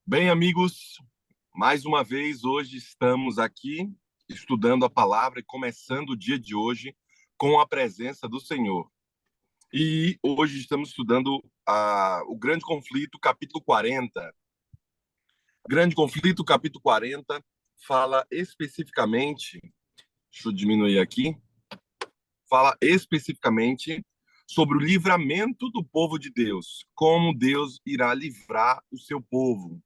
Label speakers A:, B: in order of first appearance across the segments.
A: Bem, amigos, mais uma vez hoje estamos aqui estudando a palavra e começando o dia de hoje com a presença do Senhor. E hoje estamos estudando o Grande Conflito, capítulo 40. Grande Conflito, capítulo 40, fala especificamente, deixa eu diminuir aqui, fala especificamente sobre o livramento do povo de Deus, como Deus irá livrar o seu povo.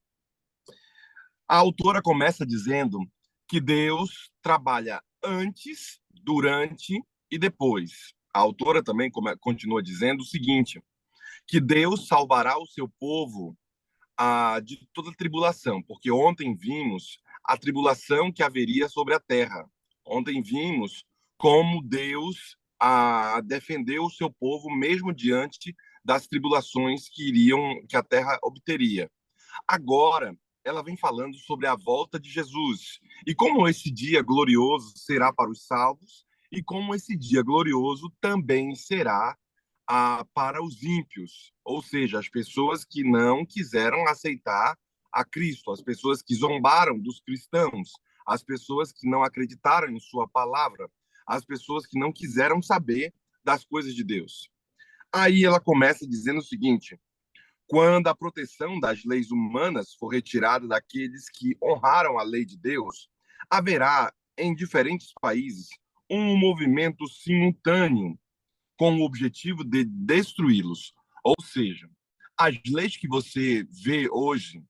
A: A autora começa dizendo que Deus trabalha antes, durante e depois. A autora também continua dizendo o seguinte, que Deus salvará o seu povo de toda tribulação, porque ontem vimos a tribulação que haveria sobre a terra. Ontem vimos como Deus defendeu o seu povo mesmo diante das tribulações que a terra obteria. Agora, ela vem falando sobre a volta de Jesus e como esse dia glorioso será para os salvos e como esse dia glorioso também será para os ímpios, ou seja, as pessoas que não quiseram aceitar a Cristo, as pessoas que zombaram dos cristãos, as pessoas que não acreditaram em sua palavra, as pessoas que não quiseram saber das coisas de Deus. Aí ela começa dizendo o seguinte: quando a proteção das leis humanas for retirada daqueles que honraram a lei de Deus, haverá em diferentes países um movimento simultâneo com o objetivo de destruí-los. Ou seja, as leis que você vê hoje,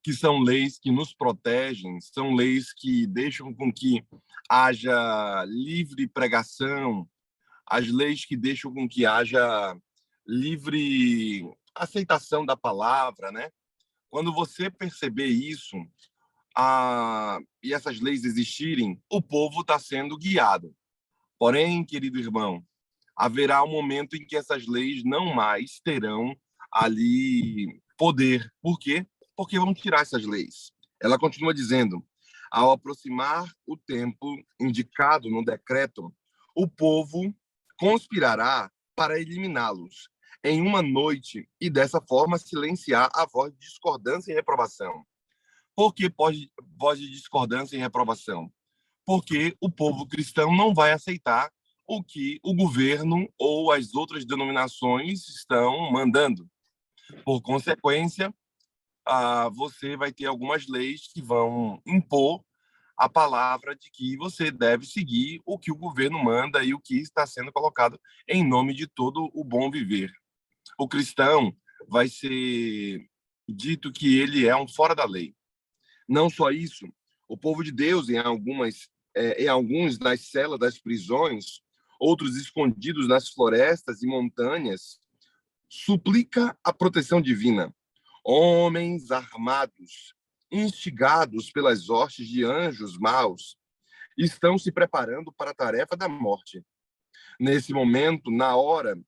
A: que são leis que nos protegem, são leis que deixam com que haja livre pregação, as leis que deixam com que haja livre aceitação da palavra, né? Quando você perceber isso, e essas leis existirem, o povo está sendo guiado. Porém, querido irmão, haverá um momento em que essas leis não mais terão ali poder. Por quê? Porque vão tirar essas leis. Ela continua dizendo: ao aproximar o tempo indicado no decreto, o povo conspirará para eliminá-los em uma noite e dessa forma silenciar a voz de discordância e reprovação. Por que voz de discordância e reprovação? Porque o povo cristão não vai aceitar o que o governo ou as outras denominações estão mandando. Por consequência, você vai ter algumas leis que vão impor a palavra de que você deve seguir o que o governo manda e o que está sendo colocado em nome de todo o bom viver. O cristão vai ser dito que ele é um fora da lei. Não só isso, o povo de Deus, em alguns nas celas das prisões, outros escondidos nas florestas e montanhas, suplica a proteção divina. Homens armados, instigados pelas hostes de anjos maus, estão se preparando para a tarefa da morte. Nesse momento, na hora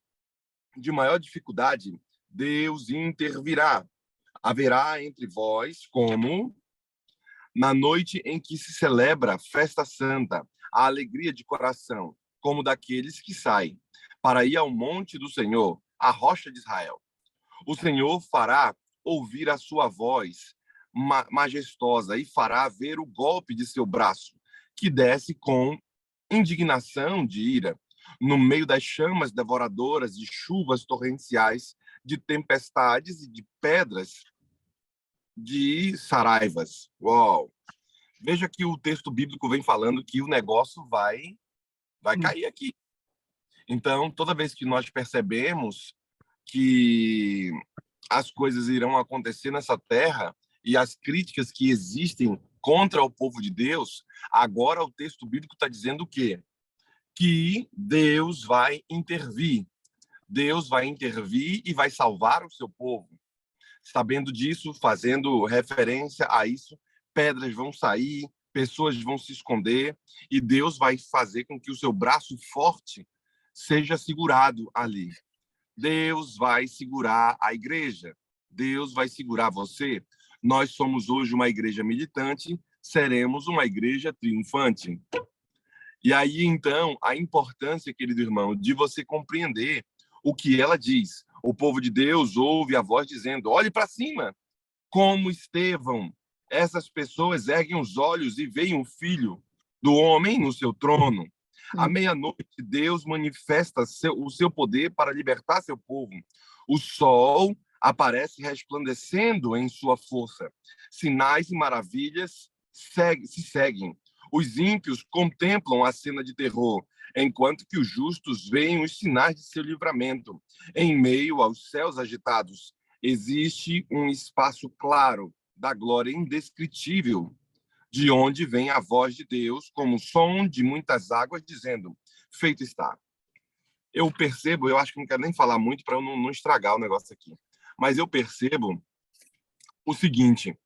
A: de maior dificuldade, Deus intervirá. Haverá entre vós como na noite em que se celebra a festa santa, a alegria de coração, como daqueles que saem para ir ao monte do Senhor, a rocha de Israel. O Senhor fará ouvir a sua voz majestosa e fará ver o golpe de seu braço, que desce com indignação de ira, no meio das chamas devoradoras de chuvas torrenciais, de tempestades e de pedras de saraivas. Uau! Veja que o texto bíblico vem falando que o negócio vai cair aqui. Então, toda vez que nós percebemos que as coisas irão acontecer nessa terra e as críticas que existem contra o povo de Deus, agora o texto bíblico está dizendo o quê? Que Deus vai intervir. Deus vai intervir e vai salvar o seu povo. Sabendo disso, fazendo referência a isso, pedras vão sair, pessoas vão se esconder e Deus vai fazer com que o seu braço forte seja segurado ali. Deus vai segurar a igreja. Deus vai segurar você. Nós somos hoje uma igreja militante, seremos uma igreja triunfante. E aí, então, a importância, querido irmão, de você compreender o que ela diz. O povo de Deus ouve a voz dizendo: olhe para cima, como Estevão. Essas pessoas erguem os olhos e veem o Filho do Homem no seu trono. À meia-noite, Deus manifesta o seu poder para libertar seu povo. O sol aparece resplandecendo em sua força. Sinais e maravilhas se seguem. Os ímpios contemplam a cena de terror, enquanto que os justos veem os sinais de seu livramento. Em meio aos céus agitados, existe um espaço claro da glória indescritível, de onde vem a voz de Deus, como o som de muitas águas, dizendo: feito está. Eu percebo, eu acho que não quero nem falar muito para eu não estragar o negócio aqui, mas eu percebo o seguinte,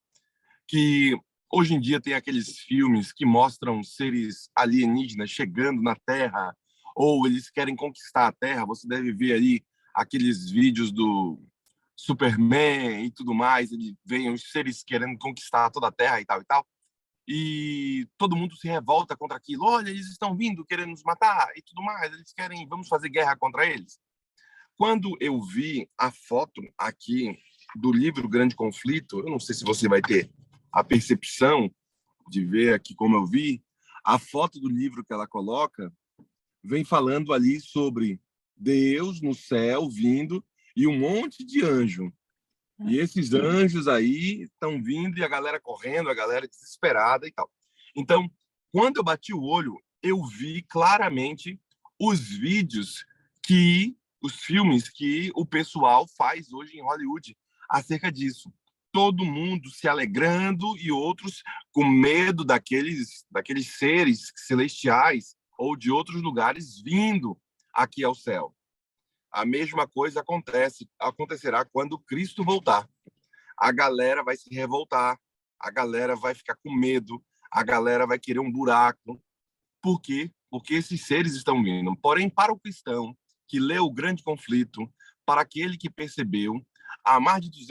A: que hoje em dia tem aqueles filmes que mostram seres alienígenas chegando na Terra, ou eles querem conquistar a Terra. Você deve ver aí aqueles vídeos do Superman e tudo mais, ele vem os seres querendo conquistar toda a Terra e tal e tal, e todo mundo se revolta contra aquilo. Olha, eles estão vindo querendo nos matar e tudo mais, eles querem, vamos fazer guerra contra eles. Quando eu vi a foto aqui do livro Grande Conflito, eu não sei se você vai ter a percepção de ver aqui como eu vi, a foto do livro que ela coloca vem falando ali sobre Deus no céu vindo e um monte de anjo. E esses anjos aí estão vindo e a galera correndo, a galera desesperada e tal. Então, quando eu bati o olho, eu vi claramente os vídeos os filmes que o pessoal faz hoje em Hollywood acerca disso. Todo mundo se alegrando e outros com medo daqueles seres celestiais ou de outros lugares vindo aqui ao céu. A mesma coisa acontecerá quando Cristo voltar. A galera vai se revoltar, a galera vai ficar com medo, a galera vai querer um buraco. Por quê? Porque esses seres estão vindo. Porém, para o cristão que leu o Grande Conflito, para aquele que percebeu, há mais de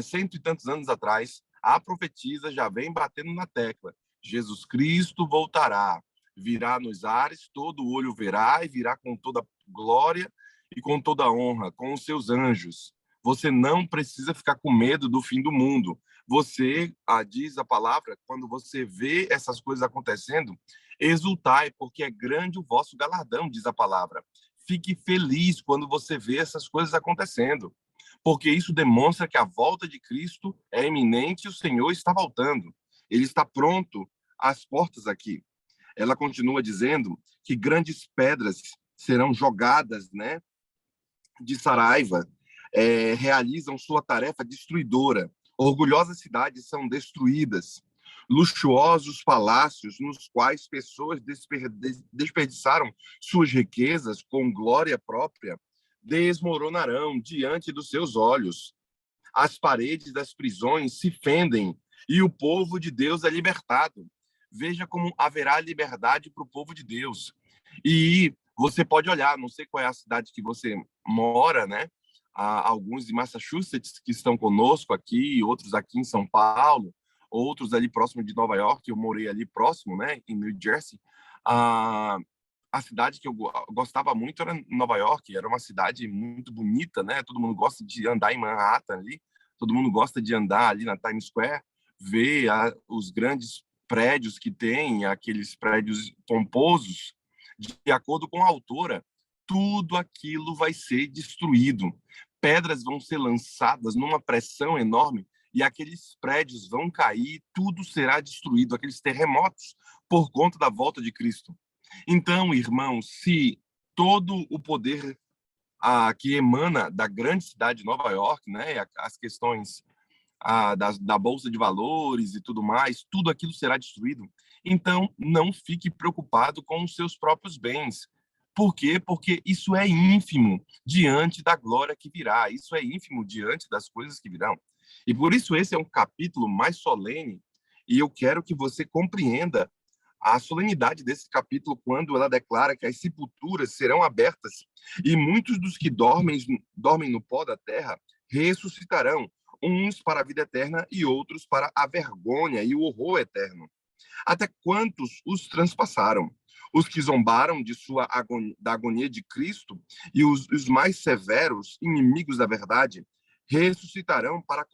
A: 100 e tantos anos atrás, a profetisa já vem batendo na tecla. Jesus Cristo voltará, virá nos ares, todo olho verá e virá com toda glória e com toda honra, com os seus anjos. Você não precisa ficar com medo do fim do mundo. Você, diz a palavra, quando você vê essas coisas acontecendo, exultai, porque é grande o vosso galardão, diz a palavra. Fique feliz quando você vê essas coisas acontecendo, porque isso demonstra que a volta de Cristo é iminente e o Senhor está voltando. Ele está pronto às portas aqui. Ela continua dizendo que grandes pedras serão jogadas, né, de Saraiva, realizam sua tarefa destruidora. Orgulhosas cidades são destruídas. Luxuosos palácios nos quais pessoas desperdiçaram suas riquezas com glória própria desmoronarão diante dos seus olhos. As paredes das prisões se fendem e o povo de Deus é libertado. Veja como haverá liberdade para o povo de Deus. E você pode olhar, não sei qual é a cidade que você mora, né? Há alguns de Massachusetts que estão conosco aqui, outros aqui em São Paulo, outros ali próximo de Nova York. Eu morei ali próximo, né, em New Jersey. A cidade que eu gostava muito era Nova York. Era uma cidade muito bonita, né? Todo mundo gosta de andar em Manhattan ali, todo mundo gosta de andar ali na Times Square, ver os grandes prédios que tem, aqueles prédios pomposos. De acordo com a autora, tudo aquilo vai ser destruído. Pedras vão ser lançadas numa pressão enorme e aqueles prédios vão cair, tudo será destruído, aqueles terremotos, por conta da volta de Cristo. Então, irmãos, se todo o poder que emana da grande cidade de Nova York, né, as questões da Bolsa de Valores e tudo mais, tudo aquilo será destruído, então não fique preocupado com os seus próprios bens. Por quê? Porque isso é ínfimo diante da glória que virá, isso é ínfimo diante das coisas que virão. E por isso esse é um capítulo mais solene, e eu quero que você compreenda a solenidade desse capítulo quando ela declara que as sepulturas serão abertas e muitos dos que dormem no pó da terra ressuscitarão, uns para a vida eterna e outros para a vergonha e o horror eterno. Até quantos os transpassaram? Os que zombaram da agonia de Cristo e os mais severos inimigos da verdade ressuscitarão para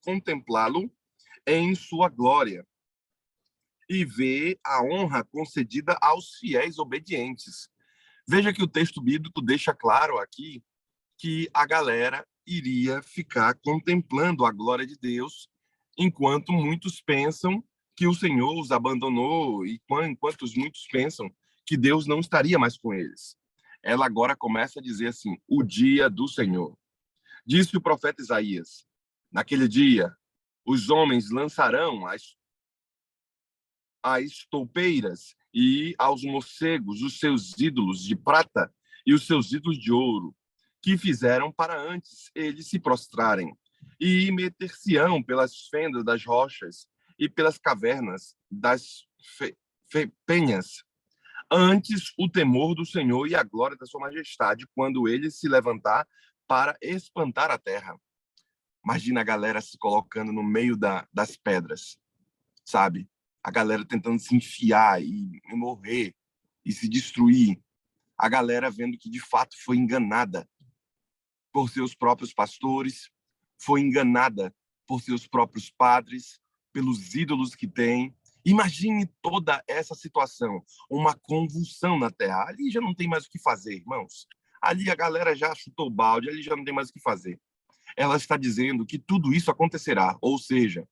A: contemplá-lo em sua glória e ver a honra concedida aos fiéis obedientes. Veja que o texto bíblico deixa claro aqui que a galera iria ficar contemplando a glória de Deus, enquanto muitos pensam que o Senhor os abandonou e enquanto muitos pensam que Deus não estaria mais com eles. Ela agora começa a dizer assim: o dia do Senhor. Disse o profeta Isaías: naquele dia, os homens lançarão as toupeiras e aos morcegos os seus ídolos de prata e os seus ídolos de ouro, que fizeram para antes eles se prostrarem, e meter-se-ão pelas fendas das rochas e pelas cavernas das penhas, antes o temor do Senhor e a glória da sua majestade, quando ele se levantar para espantar a terra. Imagina a galera se colocando no meio das pedras, sabe? A galera tentando se enfiar e morrer e se destruir. A galera vendo que, de fato, foi enganada por seus próprios pastores, foi enganada por seus próprios padres, pelos ídolos que tem. Imagine toda essa situação, uma convulsão na terra. Ali já não tem mais o que fazer, irmãos. Ali a galera já chutou o balde, ali já não tem mais o que fazer. Ela está dizendo que tudo isso acontecerá, ou seja,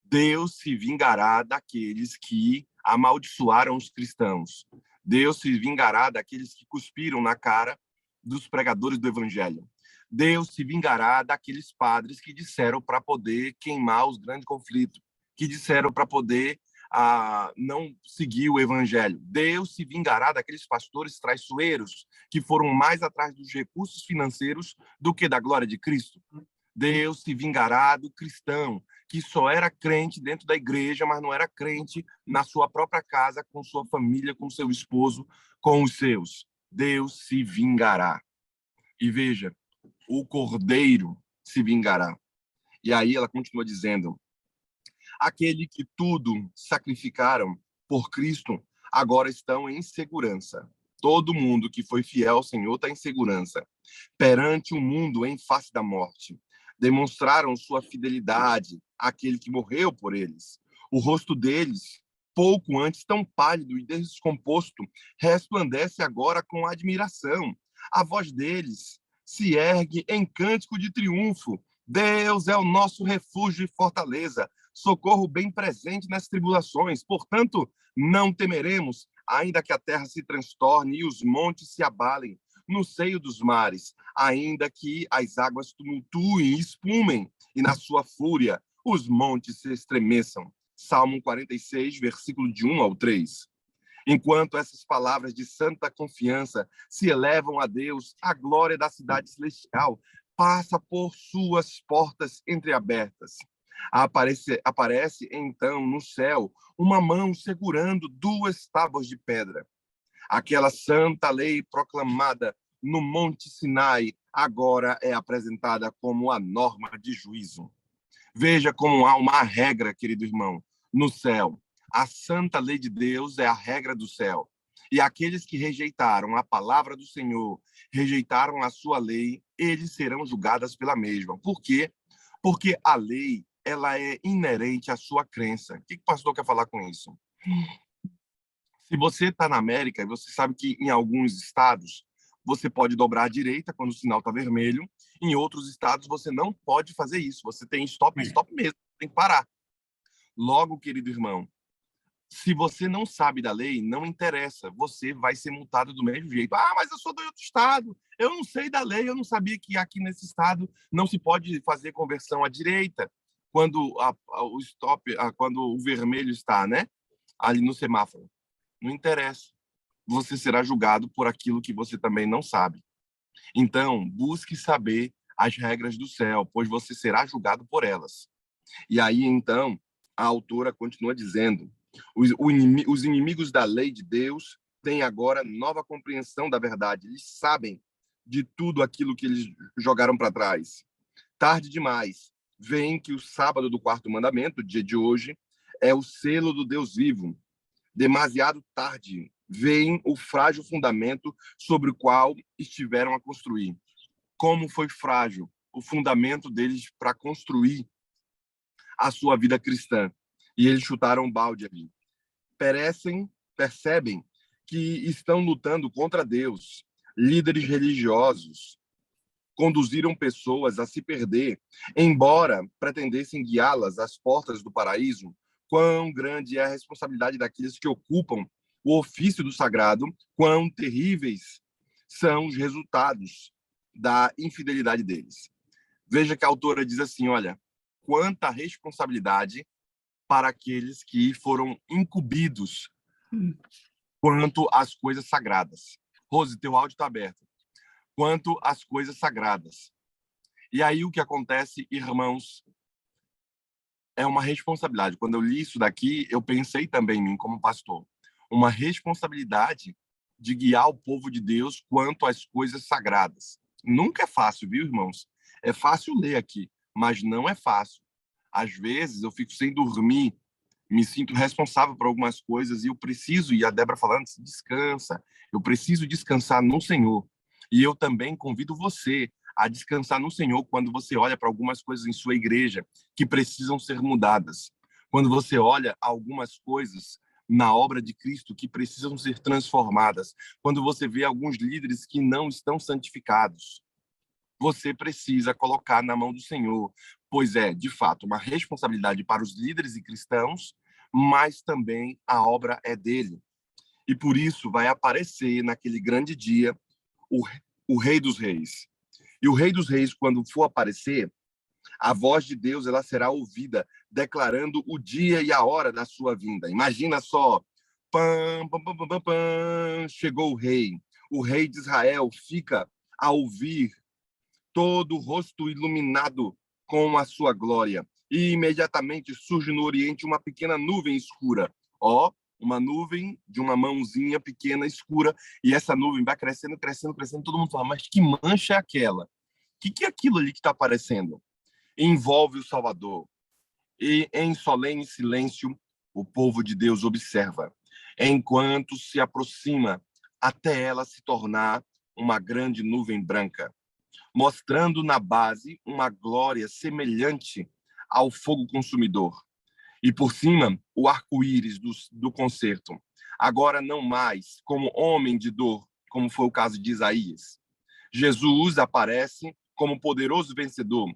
A: Deus se vingará daqueles que amaldiçoaram os cristãos. Deus se vingará daqueles que cuspiram na cara dos pregadores do evangelho. Deus se vingará daqueles padres que disseram para poder queimar os grandes conflitos, que disseram para poder não seguir o evangelho. Deus se vingará daqueles pastores traiçoeiros que foram mais atrás dos recursos financeiros do que da glória de Cristo. Deus se vingará do cristão que só era crente dentro da igreja, mas não era crente na sua própria casa, com sua família, com seu esposo, com os seus. Deus se vingará. E veja, o Cordeiro se vingará. E aí ela continua dizendo: aquele que tudo sacrificaram por Cristo agora estão em segurança. Todo mundo que foi fiel ao Senhor está em segurança. Perante o mundo em face da morte. Demonstraram sua fidelidade àquele que morreu por eles. O rosto deles, pouco antes tão pálido e descomposto, resplandece agora com admiração. A voz deles se ergue em cântico de triunfo. Deus é o nosso refúgio e fortaleza, socorro bem presente nas tribulações. Portanto, não temeremos, ainda que a terra se transtorne e os montes se abalem no seio dos mares, ainda que as águas tumultuem e espumem, e na sua fúria os montes se estremeçam. Salmo 46, versículo de 1 ao 3. Enquanto essas palavras de santa confiança se elevam a Deus, a glória da cidade celestial passa por suas portas entreabertas. Aparece então no céu uma mão segurando duas tábuas de pedra. Aquela santa lei proclamada no Monte Sinai agora é apresentada como a norma de juízo. Veja como há uma regra, querido irmão, no céu. A santa lei de Deus é a regra do céu. E aqueles que rejeitaram a palavra do Senhor, rejeitaram a sua lei, eles serão julgados pela mesma. Por quê? Porque a lei, ela é inerente à sua crença. O que o pastor quer falar com isso? Se você está na América, você sabe que em alguns estados você pode dobrar à direita quando o sinal está vermelho. Em outros estados você não pode fazer isso. Você tem stop mesmo, tem que parar. Logo, querido irmão, se você não sabe da lei, não interessa, você vai ser multado do mesmo jeito. Ah, mas eu sou do outro estado, eu não sei da lei, eu não sabia que aqui nesse estado não se pode fazer conversão à direita quando o stop, quando o vermelho está, né, ali no semáforo. Não interessa. Você será julgado por aquilo que você também não sabe. Então, busque saber as regras do céu, pois você será julgado por elas. E aí, então, a autora continua dizendo: os inimigos da lei de Deus têm agora nova compreensão da verdade. Eles sabem de tudo aquilo que eles jogaram para trás. Tarde demais. Veem que o sábado do quarto mandamento, o dia de hoje, é o selo do Deus vivo. Demasiado tarde. Veem o frágil fundamento sobre o qual estiveram a construir. Como foi frágil o fundamento deles para construir a sua vida cristã. E eles chutaram um balde ali. Percebem que estão lutando contra Deus. Líderes religiosos conduziram pessoas a se perder, embora pretendessem guiá-las às portas do paraíso. Quão grande é a responsabilidade daqueles que ocupam o ofício do sagrado, quão terríveis são os resultados da infidelidade deles. Veja que a autora diz assim, olha, quanta responsabilidade para aqueles que foram incumbidos quanto às coisas sagradas. Rose, teu áudio está aberto. Quanto às coisas sagradas. E aí o que acontece, irmãos, é uma responsabilidade. Quando eu li isso daqui, eu pensei também em mim como pastor. Uma responsabilidade de guiar o povo de Deus quanto às coisas sagradas. Nunca é fácil, viu, irmãos? É fácil ler aqui, mas não é fácil. Às vezes eu fico sem dormir, me sinto responsável por algumas coisas e eu preciso, e a Débora falando, descansa, eu preciso descansar no Senhor. E eu também convido você a descansar no Senhor quando você olha para algumas coisas em sua igreja que precisam ser mudadas. Quando você olha algumas coisas na obra de Cristo que precisam ser transformadas. Quando você vê alguns líderes que não estão santificados. Você precisa colocar na mão do Senhor, pois é, de fato, uma responsabilidade para os líderes e cristãos, mas também a obra é dele. E por isso vai aparecer naquele grande dia o Rei dos Reis. E o Rei dos Reis, quando for aparecer, a voz de Deus ela será ouvida, declarando o dia e a hora da sua vinda. Imagina só, pam, pam, pam, pam, pam, pam, chegou o rei de Israel fica a ouvir todo o rosto iluminado com a sua glória. E imediatamente surge no oriente uma pequena nuvem escura. Ó, uma nuvem de uma mãozinha pequena, escura, e essa nuvem vai crescendo, crescendo, crescendo. Todo mundo fala, mas que mancha é aquela? O que é aquilo ali que está aparecendo? Envolve o Salvador. E em solene silêncio, o povo de Deus observa, enquanto se aproxima até ela se tornar uma grande nuvem branca, mostrando na base uma glória semelhante ao fogo consumidor. E por cima, o arco-íris do concerto. Agora não mais como homem de dor, como foi o caso de Isaías. Jesus aparece como poderoso vencedor.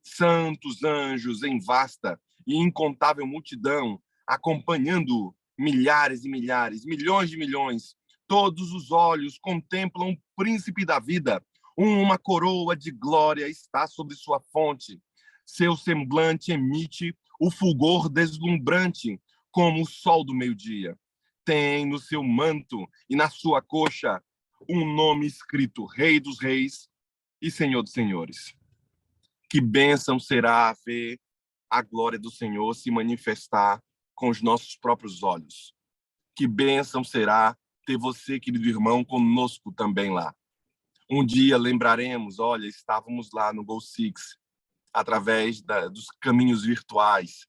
A: Santos anjos em vasta e incontável multidão, acompanhando milhares e milhares, milhões de milhões. Todos os olhos contemplam o príncipe da vida. Uma coroa de glória está sobre sua fonte. Seu semblante emite o fulgor deslumbrante, como o sol do meio-dia. Tem no seu manto e na sua coxa um nome escrito: Rei dos Reis e Senhor dos Senhores. Que bênção será ver a glória do Senhor se manifestar com os nossos próprios olhos. Que bênção será ter você, querido irmão, conosco também lá. Um dia lembraremos, olha, estávamos lá no Go Six, através dos caminhos virtuais,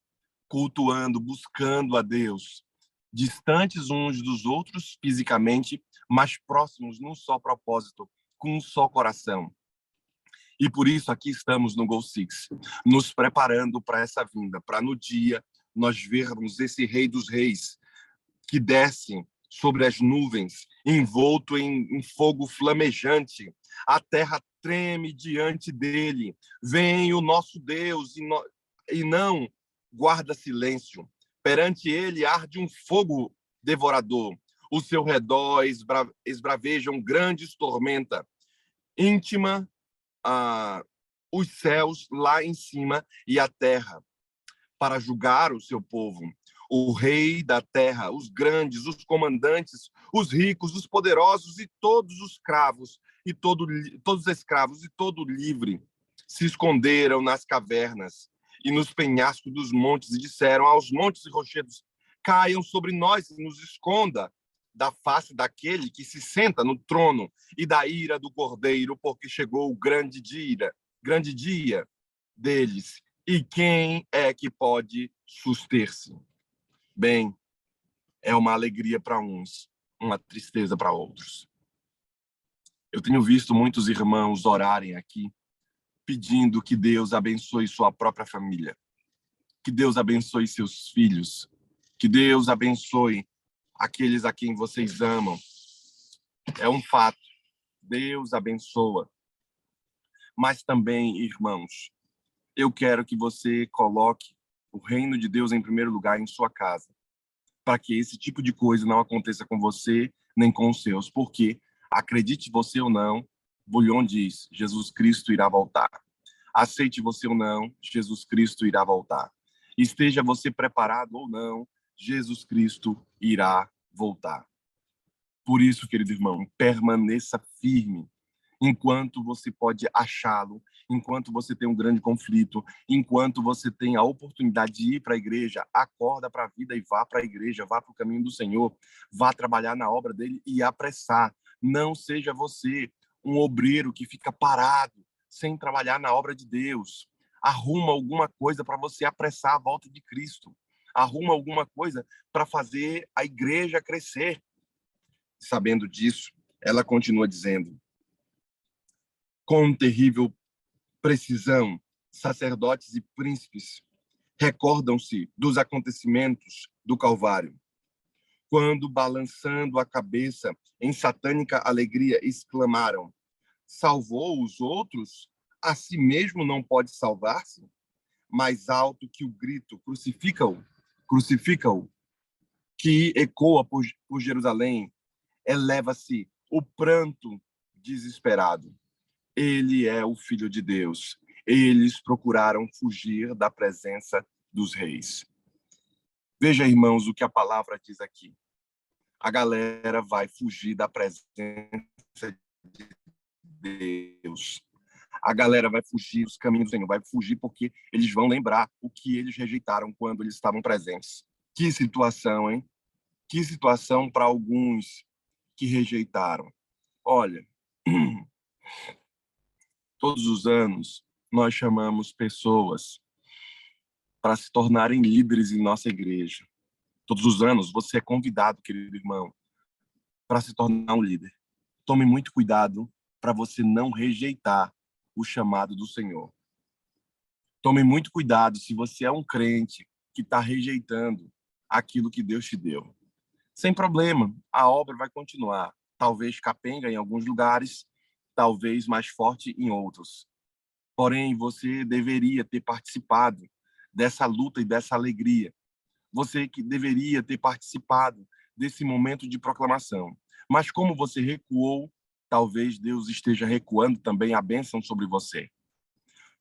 A: cultuando, buscando a Deus, distantes uns dos outros fisicamente, mas próximos num só propósito, com um só coração. E por isso aqui estamos no Go Six, nos preparando para essa vinda, para no dia nós vermos esse Rei dos Reis que desce sobre as nuvens, envolto em fogo flamejante. A terra treme diante dele. Vem o nosso Deus e não guarda silêncio. Perante ele arde um fogo devorador. O seu redor esbravejam grandes tormentas. Íntima os céus lá em cima e a terra para julgar o seu povo. O rei da terra, os grandes, os comandantes, os ricos, os poderosos e todos os escravos todos os escravos e todo livre se esconderam nas cavernas e nos penhascos dos montes e disseram aos montes e rochedos: caiam sobre nós e nos esconda da face daquele que se senta no trono e da ira do cordeiro, porque chegou o grande dia deles. E quem é que pode suster-se? Bem, é uma alegria para uns, uma tristeza para outros. Eu tenho visto muitos irmãos orarem aqui, pedindo que Deus abençoe sua própria família. Que Deus abençoe seus filhos. Que Deus abençoe aqueles a quem vocês amam. É um fato. Deus abençoa. Mas também, irmãos, eu quero que você coloque o reino de Deus em primeiro lugar em sua casa, para que esse tipo de coisa não aconteça com você nem com os seus. Porque, acredite você ou não, Bulhon diz, Jesus Cristo irá voltar. Aceite você ou não, Jesus Cristo irá voltar. Esteja você preparado ou não, Jesus Cristo irá voltar. Por isso, querido irmão, permaneça firme enquanto você pode achá-lo, enquanto você tem um grande conflito, enquanto você tem a oportunidade de ir para a igreja, acorda para a vida e vá para a igreja, vá para o caminho do Senhor, vá trabalhar na obra dele e apressar. Não seja você um obreiro que fica parado, sem trabalhar na obra de Deus. Arruma alguma coisa para você apressar a volta de Cristo. Arruma alguma coisa para fazer a igreja crescer. Sabendo disso, ela continua dizendo: com terrível precisão, sacerdotes e príncipes recordam-se dos acontecimentos do Calvário, quando, balançando a cabeça em satânica alegria, exclamaram: salvou os outros? A si mesmo não pode salvar-se? Mais alto que o grito: crucifica-o, crucifica-o, que ecoa por Jerusalém, eleva-se o pranto desesperado. Ele é o Filho de Deus. Eles procuraram fugir da presença dos reis. Veja, irmãos, o que a palavra diz aqui. A galera vai fugir da presença de Deus. A galera vai fugir dos caminhos do Senhor, vai fugir porque eles vão lembrar o que eles rejeitaram quando eles estavam presentes. Que situação, hein? Que situação para alguns que rejeitaram. Olha, todos os anos nós chamamos pessoas para se tornarem líderes em nossa igreja. Todos os anos você é convidado, querido irmão, para se tornar um líder. Tome muito cuidado para você não rejeitar o chamado do Senhor. Tome muito cuidado se você é um crente que está rejeitando aquilo que Deus te deu. Sem problema, a obra vai continuar. Talvez capenga em alguns lugares, talvez mais forte em outros. Porém, você deveria ter participado dessa luta e dessa alegria. Você que deveria ter participado desse momento de proclamação. Mas como você recuou, talvez Deus esteja recuando também a bênção sobre você.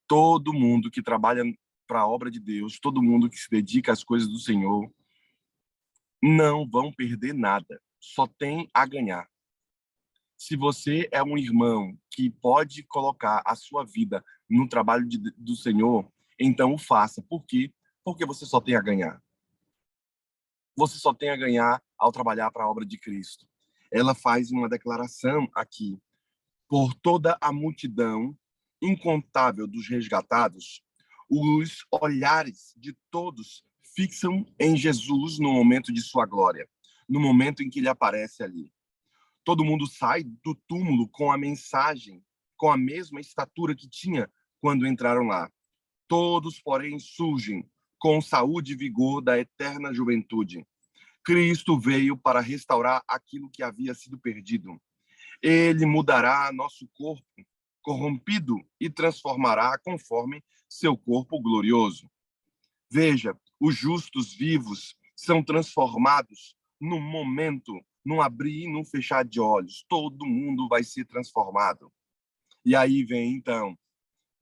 A: Todo mundo que trabalha para a obra de Deus, todo mundo que se dedica às coisas do Senhor, não vão perder nada. Só tem a ganhar. Se você é um irmão que pode colocar a sua vida no trabalho do Senhor, então o faça. Por quê? Porque você só tem a ganhar. Você só tem a ganhar ao trabalhar para a obra de Cristo. Ela faz uma declaração aqui. Por toda a multidão incontável dos resgatados, os olhares de todos fixam em Jesus no momento de sua glória, no momento em que ele aparece ali. Todo mundo sai do túmulo com a mensagem, com a mesma estatura que tinha quando entraram lá. Todos, porém, surgem com saúde e vigor da eterna juventude. Cristo veio para restaurar aquilo que havia sido perdido. Ele mudará nosso corpo corrompido e transformará conforme seu corpo glorioso. Veja, os justos vivos são transformados num momento, num abrir e num fechar de olhos. Todo mundo vai ser transformado. E aí vem, então,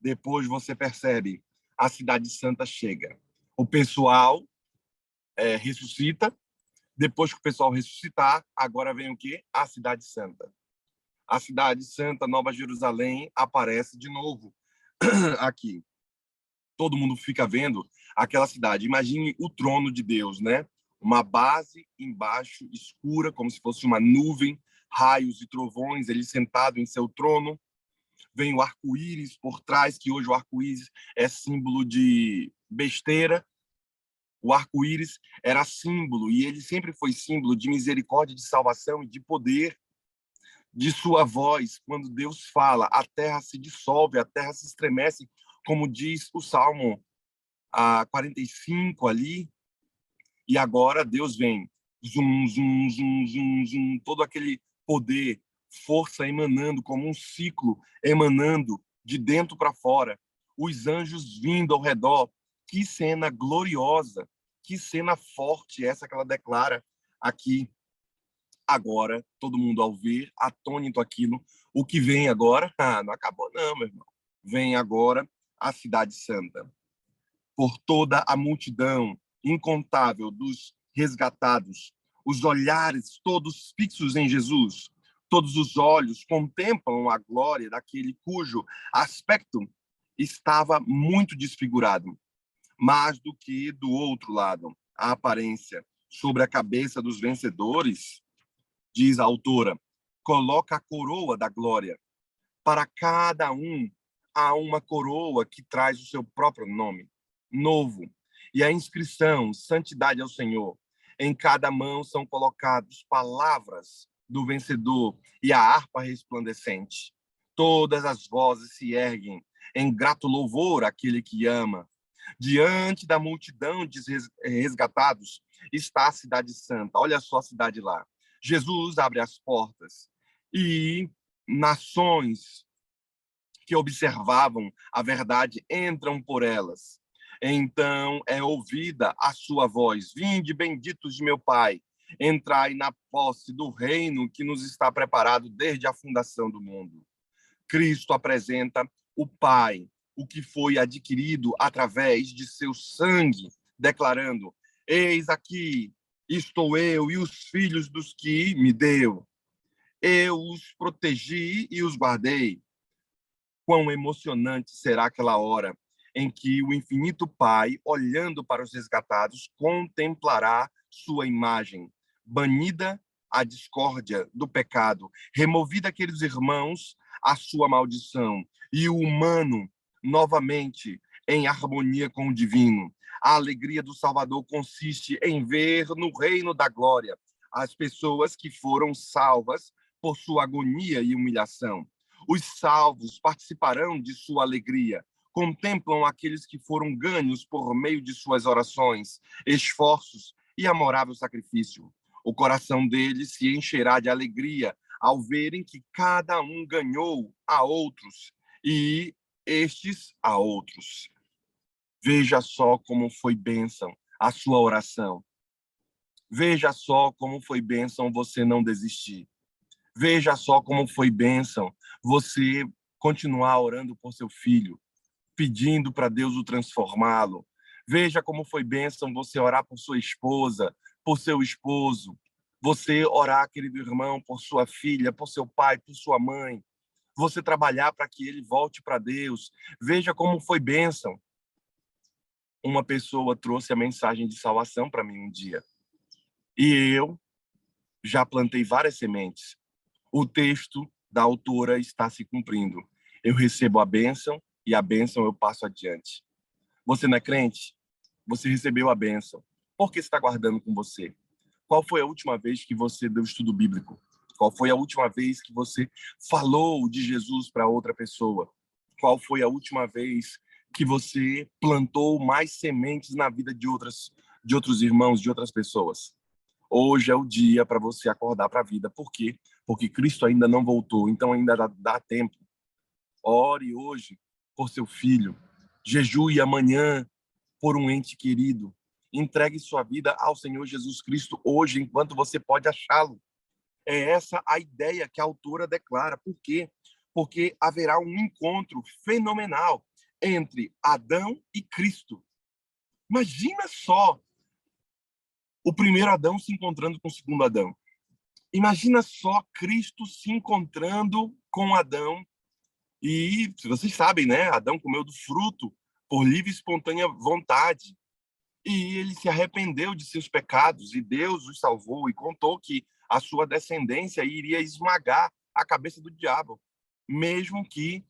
A: depois você percebe, a Cidade Santa chega. O pessoal ressuscita. Depois que o pessoal ressuscitar, agora vem o quê? A Cidade Santa. A Cidade Santa, Nova Jerusalém, aparece de novo aqui. Todo mundo fica vendo aquela cidade. Imagine o trono de Deus, né? Uma base embaixo, escura, como se fosse uma nuvem, raios e trovões, ele sentado em seu trono. Vem o arco-íris por trás, que hoje o arco-íris é símbolo de besteira. O arco-íris era símbolo, e ele sempre foi símbolo de misericórdia, de salvação e de poder. De sua voz, quando Deus fala, a terra se dissolve, a terra se estremece, como diz o Salmo a 45 ali, e agora Deus vem, zum, zum, zum, zum, zum, todo aquele poder, força emanando, como um ciclo emanando de dentro para fora, os anjos vindo ao redor. Que cena gloriosa, que cena forte essa que ela declara aqui. Agora, todo mundo ao ver, atônito aquilo, o que vem agora? Ah, não acabou não, meu irmão. Vem agora a cidade santa. Por toda a multidão incontável dos resgatados, os olhares todos fixos em Jesus, todos os olhos contemplam a glória daquele cujo aspecto estava muito desfigurado, mais do que do outro lado, a aparência sobre a cabeça dos vencedores, diz a autora, coloca a coroa da glória. Para cada um há uma coroa que traz o seu próprio nome, novo, e a inscrição, santidade ao Senhor. Em cada mão são colocadas palavras do vencedor e a harpa resplandecente. Todas as vozes se erguem em grato louvor àquele que ama. Diante da multidão de resgatados está a cidade santa. Olha só a cidade lá. Jesus abre as portas e nações que observavam a verdade entram por elas. Então é ouvida a sua voz: Vinde, benditos de meu Pai, entrai na posse do reino que nos está preparado desde a fundação do mundo. Cristo apresenta o Pai, o que foi adquirido através de seu sangue, declarando: Eis aqui estou eu e os filhos dos que me deu. Eu os protegi e os guardei. Quão emocionante será aquela hora em que o infinito Pai, olhando para os resgatados, contemplará sua imagem, banida a discórdia do pecado, removida aqueles irmãos a sua maldição, e o humano novamente em harmonia com o divino. A alegria do Salvador consiste em ver no reino da glória as pessoas que foram salvas por sua agonia e humilhação. Os salvos participarão de sua alegria, contemplam aqueles que foram ganhos por meio de suas orações, esforços e amorável sacrifício. O coração deles se encherá de alegria ao verem que cada um ganhou a outros e estes a outros. Veja só como foi bênção a sua oração. Veja só como foi bênção você não desistir. Veja só como foi bênção você continuar orando por seu filho, pedindo para Deus o transformá-lo. Veja como foi bênção você orar por sua esposa, por seu esposo. Você orar, querido irmão, por sua filha, por seu pai, por sua mãe. Você trabalhar para que ele volte para Deus. Veja como foi bênção. Uma pessoa trouxe a mensagem de salvação para mim um dia. E eu já plantei várias sementes. O texto da autora está se cumprindo. Eu recebo a bênção e a bênção eu passo adiante. Você não é crente? Você recebeu a bênção. Por que está guardando com você? Qual foi a última vez que você deu estudo bíblico? Qual foi a última vez que você falou de Jesus para outra pessoa? Qual foi a última vez que você plantou mais sementes na vida de outros irmãos, de outras pessoas? Hoje é o dia para você acordar para a vida. Por quê? Porque Cristo ainda não voltou, então ainda dá tempo. Ore hoje por seu filho. Jejue amanhã por um ente querido. Entregue sua vida ao Senhor Jesus Cristo hoje, enquanto você pode achá-lo. É essa a ideia que a autora declara. Por quê? Porque haverá um encontro fenomenal entre Adão e Cristo. Imagina só o primeiro Adão se encontrando com o segundo Adão. Imagina só Cristo se encontrando com Adão. E vocês sabem, né? Adão comeu do fruto por livre e espontânea vontade. E ele se arrependeu de seus pecados e Deus os salvou e contou que a sua descendência iria esmagar a cabeça do diabo, mesmo que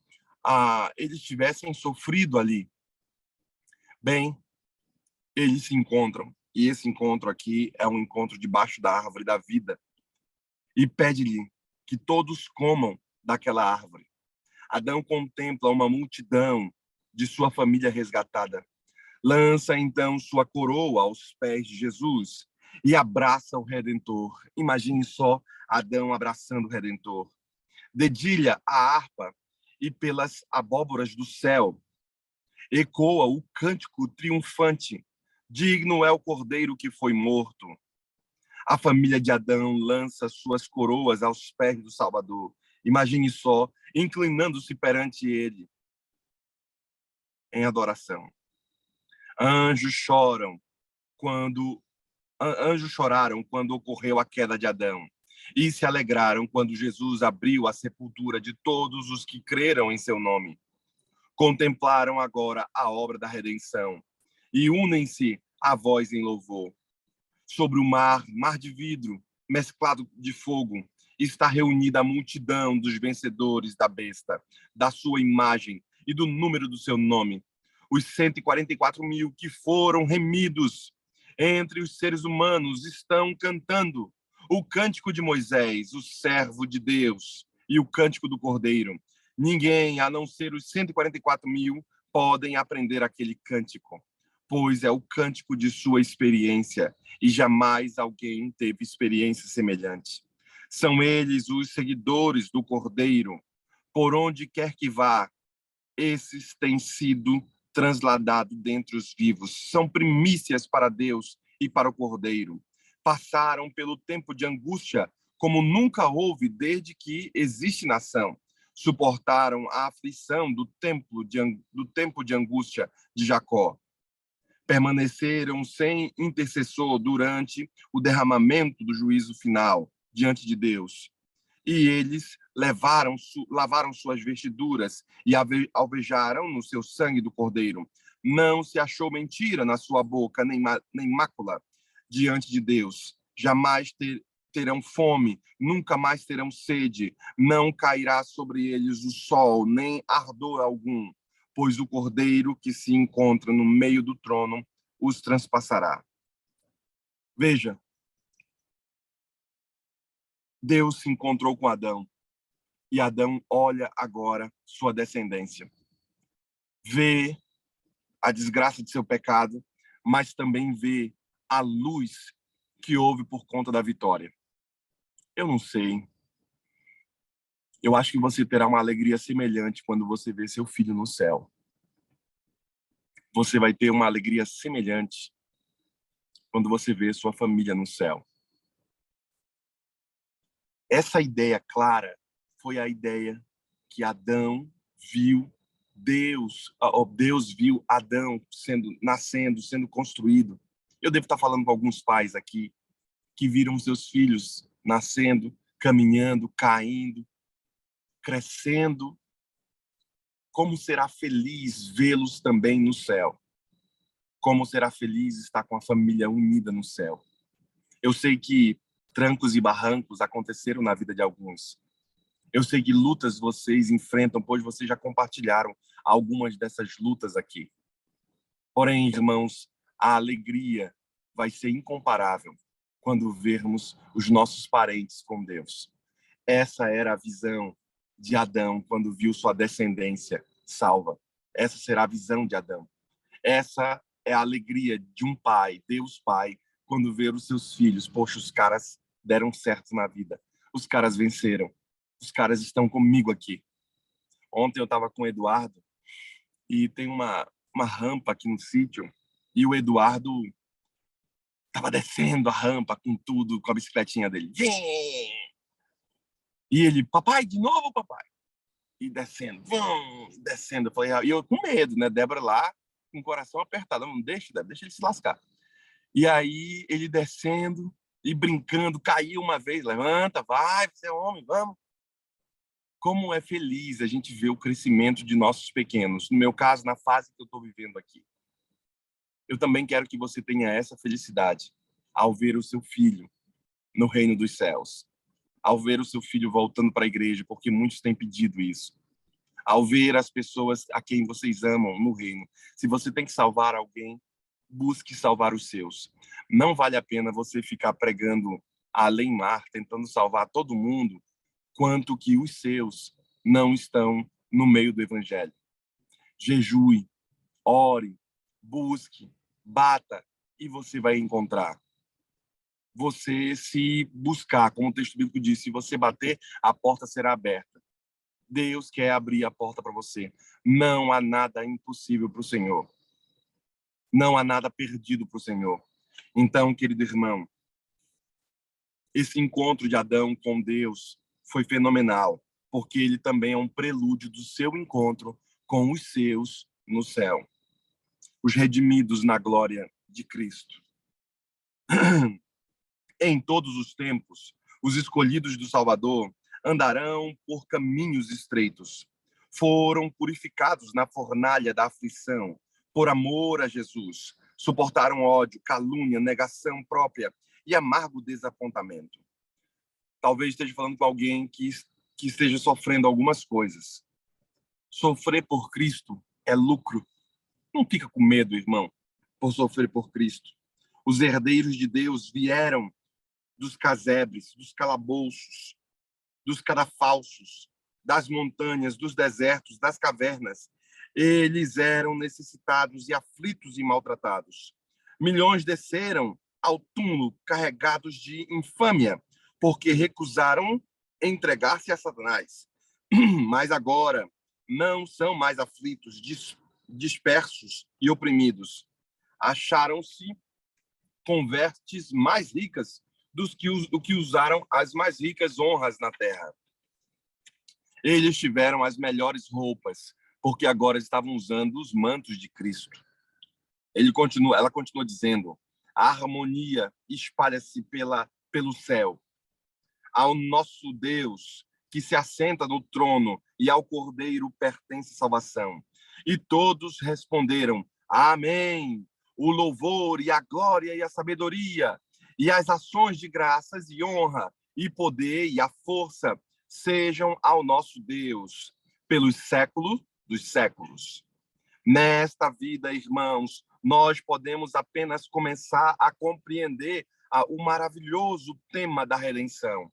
A: eles tivessem sofrido ali. Bem, eles se encontram. E esse encontro aqui é um encontro debaixo da árvore da vida. E pede-lhe que todos comam daquela árvore. Adão contempla uma multidão de sua família resgatada. Lança então sua coroa aos pés de Jesus e abraça o Redentor. Imagine só Adão abraçando o Redentor. Dedilha a harpa e pelas abóboras do céu ecoa o cântico triunfante. Digno é o cordeiro que foi morto. A família de Adão lança suas coroas aos pés do Salvador. Imagine só, inclinando-se perante ele em adoração. Anjos choram quando anjos choraram quando ocorreu a queda de Adão e se alegraram quando Jesus abriu a sepultura de todos os que creram em seu nome. Contemplaram agora a obra da redenção e unem-se à voz em louvor. Sobre o mar, mar de vidro, mesclado de fogo, está reunida a multidão dos vencedores da besta, da sua imagem e do número do seu nome. Os 144 mil que foram remidos entre os seres humanos estão cantando o cântico de Moisés, o servo de Deus, e o cântico do Cordeiro. Ninguém, a não ser os 144 mil, podem aprender aquele cântico, pois é o cântico de sua experiência e jamais alguém teve experiência semelhante. São eles os seguidores do Cordeiro. Por onde quer que vá, esses têm sido transladados dentre os vivos. São primícias para Deus e para o Cordeiro. Passaram pelo tempo de angústia como nunca houve desde que existe nação. Suportaram a aflição do tempo de angústia de Jacó. Permaneceram sem intercessor durante o derramamento do juízo final diante de Deus. E eles lavaram suas vestiduras e alvejaram no seu sangue do cordeiro. Não se achou mentira na sua boca, nem mácula diante de Deus. Jamais terão fome, nunca mais terão sede. Não cairá sobre eles o sol, nem ardor algum, pois o cordeiro que se encontra no meio do trono os transpassará. Veja, Deus se encontrou com Adão e Adão olha agora sua descendência. Vê a desgraça de seu pecado, mas também vê a luz que houve por conta da vitória. Eu não sei. Eu acho que você terá uma alegria semelhante quando você vê seu filho no céu. Você vai ter uma alegria semelhante quando você vê sua família no céu. Essa ideia clara foi a ideia que Adão viu Deus viu Adão nascendo, sendo construído. Eu devo estar falando com alguns pais aqui que viram seus filhos nascendo, caminhando, caindo, crescendo. Como será feliz vê-los também no céu? Como será feliz estar com a família unida no céu? Eu sei que trancos e barrancos aconteceram na vida de alguns. Eu sei que lutas vocês enfrentam, pois vocês já compartilharam algumas dessas lutas aqui. Porém, irmãos, a alegria vai ser incomparável quando vermos os nossos parentes com Deus. Essa era a visão de Adão quando viu sua descendência salva. Essa será a visão de Adão. Essa é a alegria de um pai, Deus Pai, quando ver os seus filhos. Poxa, os caras deram certo na vida. Os caras venceram. Os caras estão comigo aqui. Ontem eu estava com o Eduardo e tem uma rampa aqui no sítio e o Eduardo estava descendo a rampa com tudo, com a bicicletinha dele. E ele, papai, de novo, papai. E descendo, descendo. Eu falei, e eu com medo, né? Débora lá, com o coração apertado. Não, deixa ele se lascar. E aí ele descendo e brincando, caiu uma vez, levanta, vai, você é homem, vamos. Como é feliz a gente ver o crescimento de nossos pequenos. No meu caso, na fase que eu estou vivendo aqui. Eu também quero que você tenha essa felicidade ao ver o seu filho no reino dos céus, ao ver o seu filho voltando para a igreja, porque muitos têm pedido isso, ao ver as pessoas a quem vocês amam no reino. Se você tem que salvar alguém, busque salvar os seus. Não vale a pena você ficar pregando além-mar, tentando salvar todo mundo, quanto que os seus não estão no meio do evangelho. Jejue, ore, busque, bata e você vai encontrar. Você se buscar, como o texto bíblico diz, se você bater, a porta será aberta. Deus quer abrir a porta para você. Não há nada impossível para o Senhor. Não há nada perdido para o Senhor. Então, querido irmão, esse encontro de Adão com Deus foi fenomenal, porque ele também é um prelúdio do seu encontro com os seus no céu. Os redimidos na glória de Cristo. Em todos os tempos, os escolhidos do Salvador andarão por caminhos estreitos. Foram purificados na fornalha da aflição, por amor a Jesus. Suportaram ódio, calúnia, negação própria e amargo desapontamento. Talvez esteja falando com alguém que esteja sofrendo algumas coisas. Sofrer por Cristo é lucro. Não fica com medo, irmão, por sofrer por Cristo. Os herdeiros de Deus vieram dos casebres, dos calabouços, dos cadafalsos, das montanhas, dos desertos, das cavernas. Eles eram necessitados e aflitos e maltratados. Milhões desceram ao túmulo carregados de infâmia, porque recusaram entregar-se a Satanás. Mas agora não são mais aflitos, dispersos e oprimidos. Acharam-se convertes mais ricas do que usaram as mais ricas honras na terra. Eles tiveram as melhores roupas, porque agora estavam usando os mantos de Cristo. Ela continua dizendo: a harmonia espalha-se pelo céu. Ao nosso Deus, que se assenta no trono, e ao Cordeiro pertence salvação. E todos responderam: Amém. O louvor e a glória e a sabedoria e as ações de graças e honra e poder e a força sejam ao nosso Deus pelos séculos dos séculos. Nesta vida, irmãos, nós podemos apenas começar a compreender o maravilhoso tema da redenção.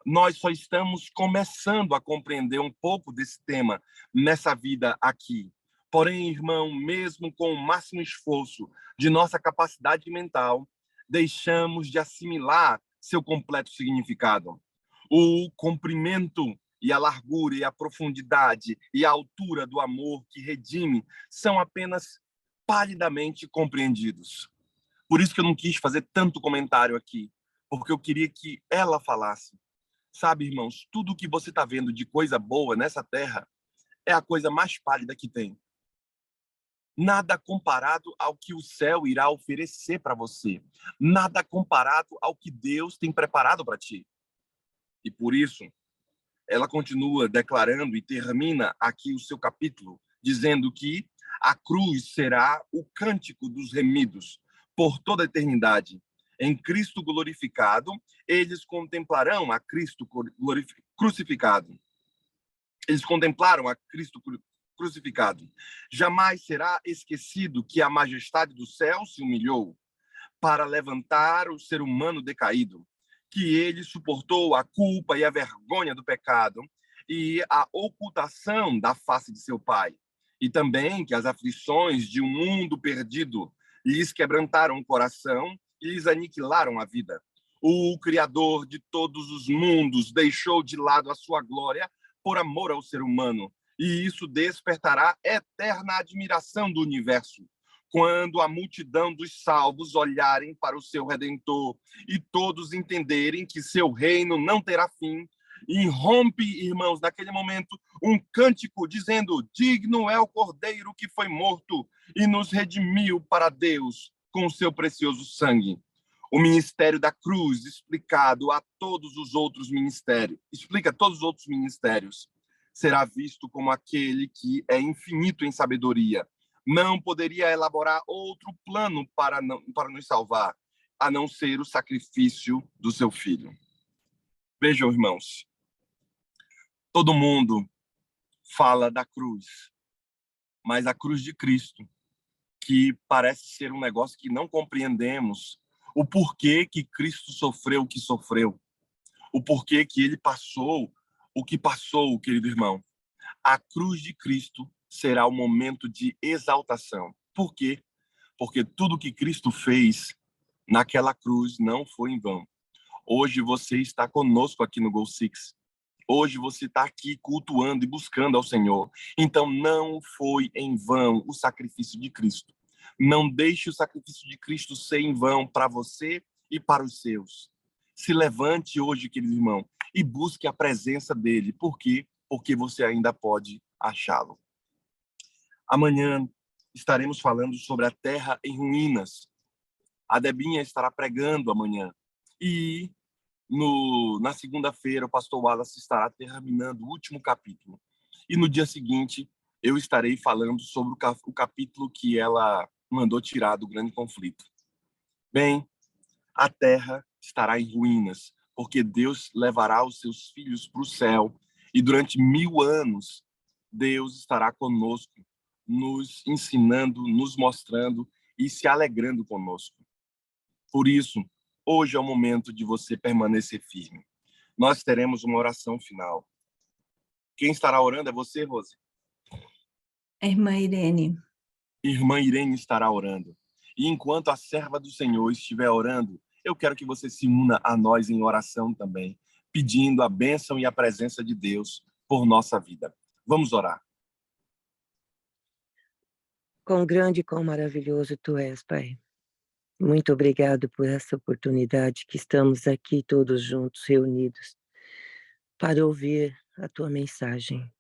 A: Nós só estamos começando a compreender um pouco desse tema nessa vida aqui. Porém, irmão, mesmo com o máximo esforço de nossa capacidade mental, deixamos de assimilar seu completo significado. O comprimento e a largura e a profundidade e a altura do amor que redime são apenas palidamente compreendidos. Por isso que eu não quis fazer tanto comentário aqui, porque eu queria que ela falasse. Sabe, irmãos, tudo que você está vendo de coisa boa nessa terra é a coisa mais pálida que tem. Nada comparado ao que o céu irá oferecer para você. Nada comparado ao que Deus tem preparado para ti. E por isso, ela continua declarando e termina aqui o seu capítulo, dizendo que a cruz será o cântico dos remidos por toda a eternidade. Em Cristo glorificado, eles contemplarão a Cristo crucificado. Eles contemplaram a Cristo crucificado. Jamais será esquecido que a majestade do céu se humilhou para levantar o ser humano decaído, que ele suportou a culpa e a vergonha do pecado e a ocultação da face de seu Pai, e também que as aflições de um mundo perdido lhes quebrantaram o coração e lhes aniquilaram a vida. O Criador de todos os mundos deixou de lado a sua glória por amor ao ser humano, e isso despertará eterna admiração do universo, quando a multidão dos salvos olharem para o seu Redentor e todos entenderem que seu reino não terá fim, e rompe, irmãos, naquele momento, um cântico dizendo: digno é o Cordeiro que foi morto e nos redimiu para Deus com o seu precioso sangue. O ministério da cruz, explicado a todos os outros ministérios, explica todos os outros ministérios, será visto como aquele que é infinito em sabedoria. Não poderia elaborar outro plano para nos salvar, a não ser o sacrifício do seu filho. Vejam, irmãos, todo mundo fala da cruz, mas a cruz de Cristo, que parece ser um negócio que não compreendemos, o porquê que Cristo sofreu o que sofreu, o porquê que ele passou o que passou, querido irmão. A cruz de Cristo será o momento de exaltação. Por quê? porque tudo que Cristo fez naquela cruz não foi em vão. Hoje você está conosco aqui no Go Six. Hoje você está aqui cultuando e buscando ao Senhor. Então não foi em vão o sacrifício de Cristo. Não deixe o sacrifício de Cristo ser em vão para você e para os seus. Se levante hoje, querido irmão, e busque a presença dele. Por quê? Porque você ainda pode achá-lo. Amanhã estaremos falando sobre a terra em ruínas. A Debinha estará pregando amanhã. E na segunda-feira, o pastor Wallace estará terminando o último capítulo. E no dia seguinte, eu estarei falando sobre o capítulo que ela mandou tirar do grande conflito. Bem, a terra estará em ruínas, porque Deus levará os seus filhos para o céu. E durante 1000 anos, Deus estará conosco, nos ensinando, nos mostrando e se alegrando conosco. Por isso, hoje é o momento de você permanecer firme. Nós teremos uma oração final. Quem estará orando é você, Rose?
B: A irmã Irene.
A: Irmã Irene estará orando. E enquanto a serva do Senhor estiver orando, eu quero que você se una a nós em oração também, pedindo a bênção e a presença de Deus por nossa vida. Vamos orar.
C: Quão grande e quão maravilhoso Tu és, Pai. Muito obrigado por essa oportunidade que estamos aqui todos juntos, reunidos, para ouvir a Tua mensagem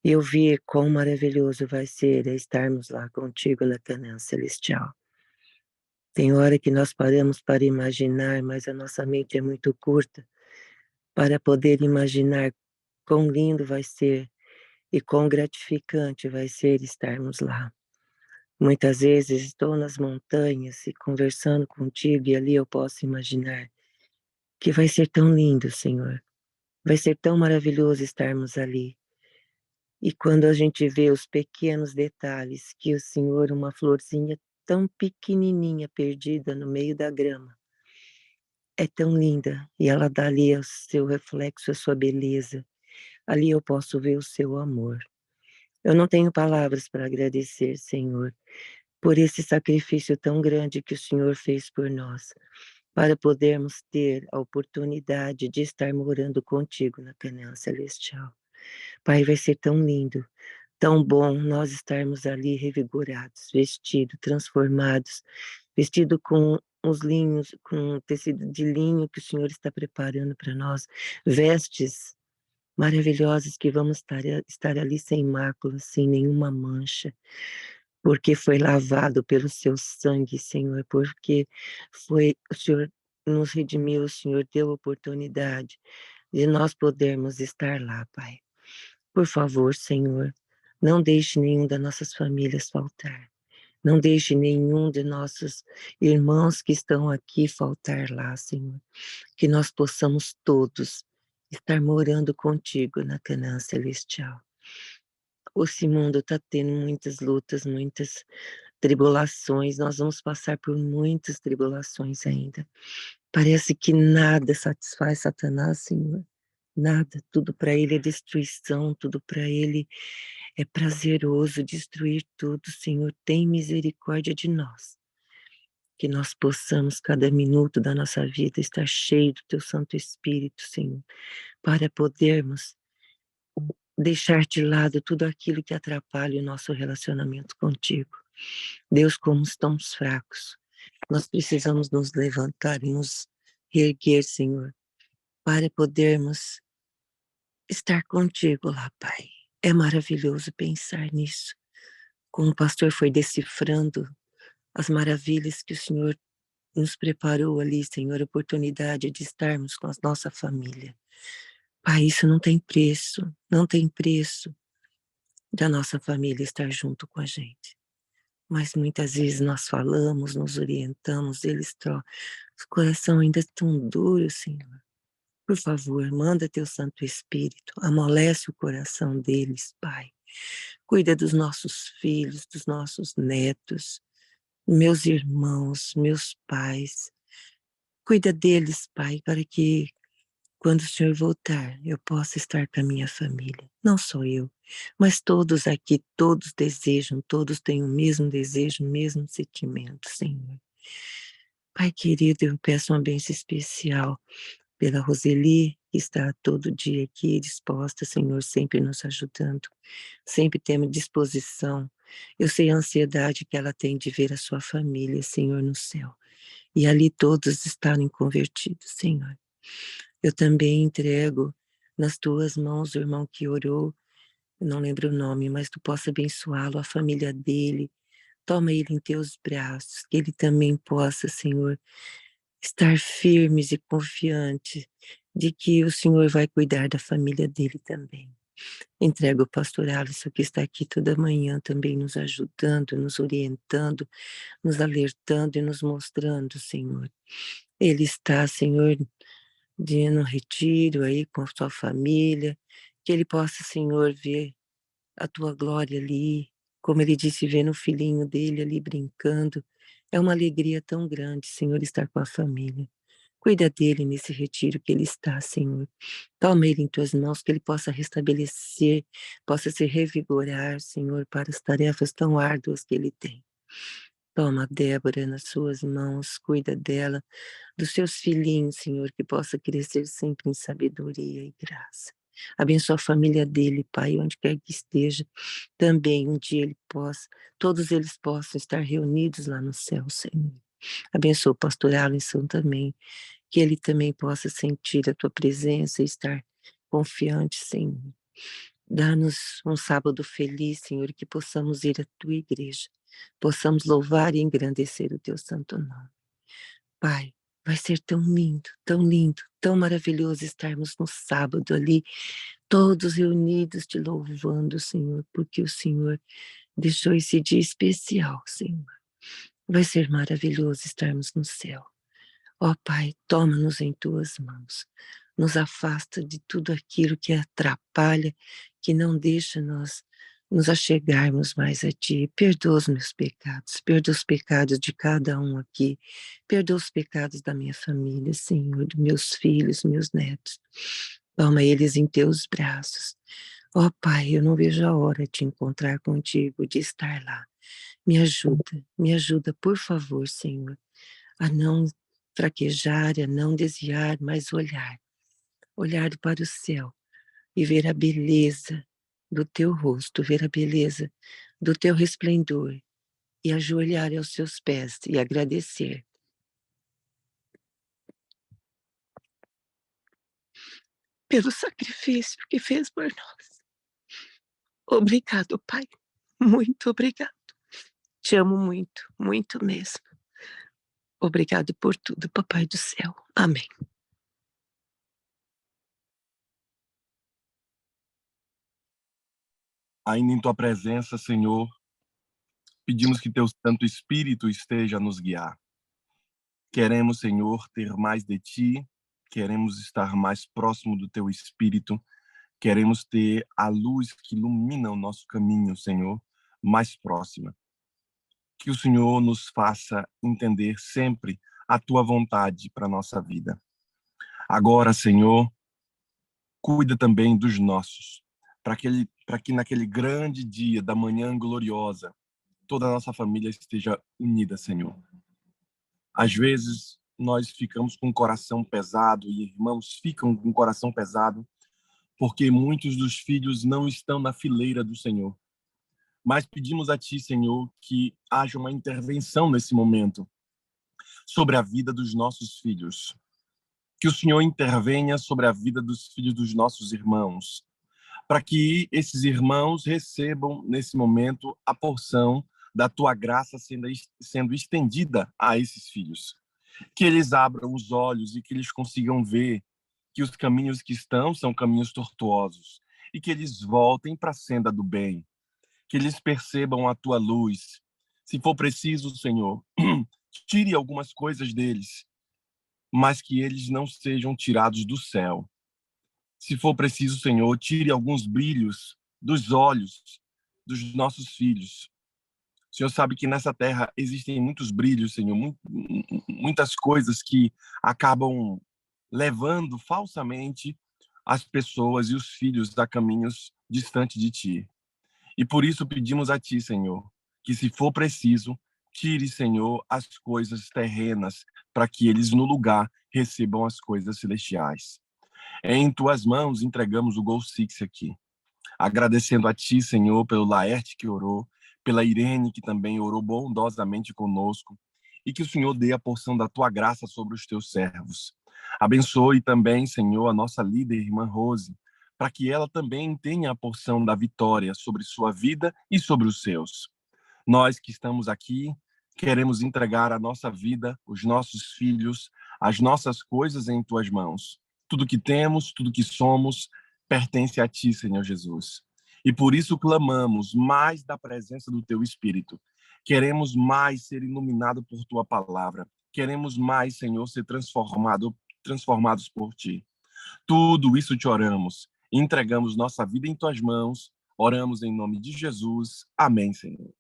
C: e ouvir quão maravilhoso vai ser estarmos lá contigo na Canaã Celestial. Tem hora que nós paramos para imaginar, mas a nossa mente é muito curta para poder imaginar quão lindo vai ser e quão gratificante vai ser estarmos lá. Muitas vezes estou nas montanhas e conversando contigo e ali eu posso imaginar que vai ser tão lindo, Senhor. Vai ser tão maravilhoso estarmos ali. E quando a gente vê os pequenos detalhes que o Senhor, uma florzinha tão pequenininha perdida no meio da grama, é tão linda e ela dá ali o seu reflexo, a sua beleza. Ali eu posso ver o seu amor. Eu não tenho palavras para agradecer, Senhor, por esse sacrifício tão grande que o Senhor fez por nós, para podermos ter a oportunidade de estar morando contigo na Canaã Celestial. Pai, vai ser tão lindo, tão bom nós estarmos ali revigorados, vestidos, transformados, vestido com os linhos, com o tecido de linho que o Senhor está preparando para nós, vestes maravilhosas que vamos estar ali sem mácula, sem nenhuma mancha, porque foi lavado pelo seu sangue, Senhor, porque foi o Senhor nos redimiu, o Senhor deu oportunidade de nós podermos estar lá, Pai. Por favor, Senhor, não deixe nenhum das nossas famílias faltar. Não deixe nenhum de nossos irmãos que estão aqui faltar lá, Senhor. Que nós possamos todos estar morando contigo na Canaã Celestial. Esse mundo está tendo muitas lutas, muitas tribulações. Nós vamos passar por muitas tribulações ainda. Parece que nada satisfaz Satanás, Senhor. Nada, tudo para ele é destruição, tudo para ele é prazeroso destruir tudo. Senhor, tem misericórdia de nós. Que nós possamos, cada minuto da nossa vida, estar cheio do Teu Santo Espírito, Senhor, para podermos deixar de lado tudo aquilo que atrapalha o nosso relacionamento contigo. Deus, como estamos fracos, nós precisamos nos levantar e nos reerguer, Senhor, para podermos estar contigo lá, Pai. É maravilhoso pensar nisso. Como o pastor foi decifrando as maravilhas que o Senhor nos preparou ali, Senhor, a oportunidade de estarmos com a nossa família. Pai, isso não tem preço, não tem preço da nossa família estar junto com a gente. Mas muitas vezes nós falamos, nos orientamos, eles trocam. O coração ainda é tão duro, Senhor. Por favor, manda Teu Santo Espírito, amolece o coração deles, Pai. Cuida dos nossos filhos, dos nossos netos, meus irmãos, meus pais. Cuida deles, Pai, para que quando o Senhor voltar, eu possa estar com a minha família. Não só eu, mas todos aqui, todos desejam, todos têm o mesmo desejo, o mesmo sentimento, Senhor. Pai querido, eu peço uma bênção especial pela Roseli, que está todo dia aqui disposta, Senhor, sempre nos ajudando, sempre tendo disposição. Eu sei a ansiedade que ela tem de ver a sua família, Senhor, no céu. E ali todos estarem convertidos, Senhor. Eu também entrego nas tuas mãos o irmão que orou, eu não lembro o nome, mas tu possa abençoá-lo, a família dele. Toma ele em teus braços, que ele também possa, Senhor, estar firmes e confiantes de que o Senhor vai cuidar da família dele também. Entrego o pastor Alisson, que está aqui toda manhã também nos ajudando, nos orientando, nos alertando e nos mostrando, Senhor. Ele está, Senhor, no retiro aí com a sua família, que ele possa, Senhor, ver a tua glória ali, como ele disse, vendo o filhinho dele ali brincando. É uma alegria tão grande, Senhor, estar com a família. Cuida dele nesse retiro que ele está, Senhor. Toma ele em tuas mãos, que ele possa restabelecer, possa se revigorar, Senhor, para as tarefas tão árduas que ele tem. Toma a Débora nas suas mãos, cuida dela, dos seus filhinhos, Senhor, que possa crescer sempre em sabedoria e graça. Abençoa a família dele, Pai, onde quer que esteja. Também um dia ele possa, todos eles possam estar reunidos lá no céu, Senhor. Abençoa o pastor Alisson também, que ele também possa sentir a tua presença e estar confiante, Senhor. Dá-nos um sábado feliz, Senhor, que possamos ir à tua igreja, possamos louvar e engrandecer o teu santo nome. Pai, vai ser tão lindo, tão maravilhoso estarmos no sábado ali, todos reunidos te louvando, Senhor, porque o Senhor deixou esse dia especial, Senhor. Vai ser maravilhoso estarmos no céu. Ó Pai, toma-nos em tuas mãos, nos afasta de tudo aquilo que atrapalha, que não deixa nós nos achegarmos mais a Ti. Perdoa os meus pecados, perdoa os pecados de cada um aqui, perdoa os pecados da minha família, Senhor, dos meus filhos, meus netos. Toma eles em Teus braços. Ó Pai, eu não vejo a hora de encontrar contigo, de estar lá. Me ajuda, por favor, Senhor, a não fraquejar, a não desviar, mas olhar para o céu e ver a beleza do teu rosto, ver a beleza do teu resplendor e ajoelhar aos seus pés e agradecer. Pelo sacrifício que fez por nós. Obrigado, Pai. Muito obrigado. Te amo muito, muito mesmo. Obrigado por tudo, Papai do céu. Amém.
A: Ainda em tua presença, Senhor, pedimos que teu Santo Espírito esteja a nos guiar. Queremos, Senhor, ter mais de ti, queremos estar mais próximo do teu Espírito, queremos ter a luz que ilumina o nosso caminho, Senhor, mais próxima. Que o Senhor nos faça entender sempre a tua vontade para a nossa vida. Agora, Senhor, cuida também dos nossos, para que naquele grande dia da manhã gloriosa, toda a nossa família esteja unida, Senhor. Às vezes, nós ficamos com o coração pesado e irmãos ficam com o coração pesado porque muitos dos filhos não estão na fileira do Senhor. Mas pedimos a Ti, Senhor, que haja uma intervenção nesse momento sobre a vida dos nossos filhos. Que o Senhor intervenha sobre a vida dos filhos dos nossos irmãos, para que esses irmãos recebam, nesse momento, a porção da Tua graça sendo estendida a esses filhos. Que eles abram os olhos e que eles consigam ver que os caminhos que estão são caminhos tortuosos e que eles voltem para a senda do bem, que eles percebam a tua luz. Se for preciso, Senhor, tire algumas coisas deles, mas que eles não sejam tirados do céu. Se for preciso, Senhor, tire alguns brilhos dos olhos dos nossos filhos. O Senhor sabe que nessa terra existem muitos brilhos, Senhor, muitas coisas que acabam levando falsamente as pessoas e os filhos a caminhos distantes de ti. E por isso pedimos a ti, Senhor, que se for preciso, tire, Senhor, as coisas terrenas, para que eles no lugar recebam as coisas celestiais. Em tuas mãos entregamos o Gol Six aqui, agradecendo a ti, Senhor, pelo Laerte que orou, pela Irene que também orou bondosamente conosco, e que o Senhor dê a porção da tua graça sobre os teus servos. Abençoe também, Senhor, a nossa líder, irmã Rose, para que ela também tenha a porção da vitória sobre sua vida e sobre os seus. Nós que estamos aqui, queremos entregar a nossa vida, os nossos filhos, as nossas coisas em tuas mãos. Tudo que temos, tudo que somos, pertence a ti, Senhor Jesus. E por isso clamamos mais da presença do teu Espírito. Queremos mais ser iluminados por tua palavra. Queremos mais, Senhor, ser transformados por ti. Tudo isso te oramos. Entregamos nossa vida em tuas mãos. Oramos em nome de Jesus. Amém, Senhor.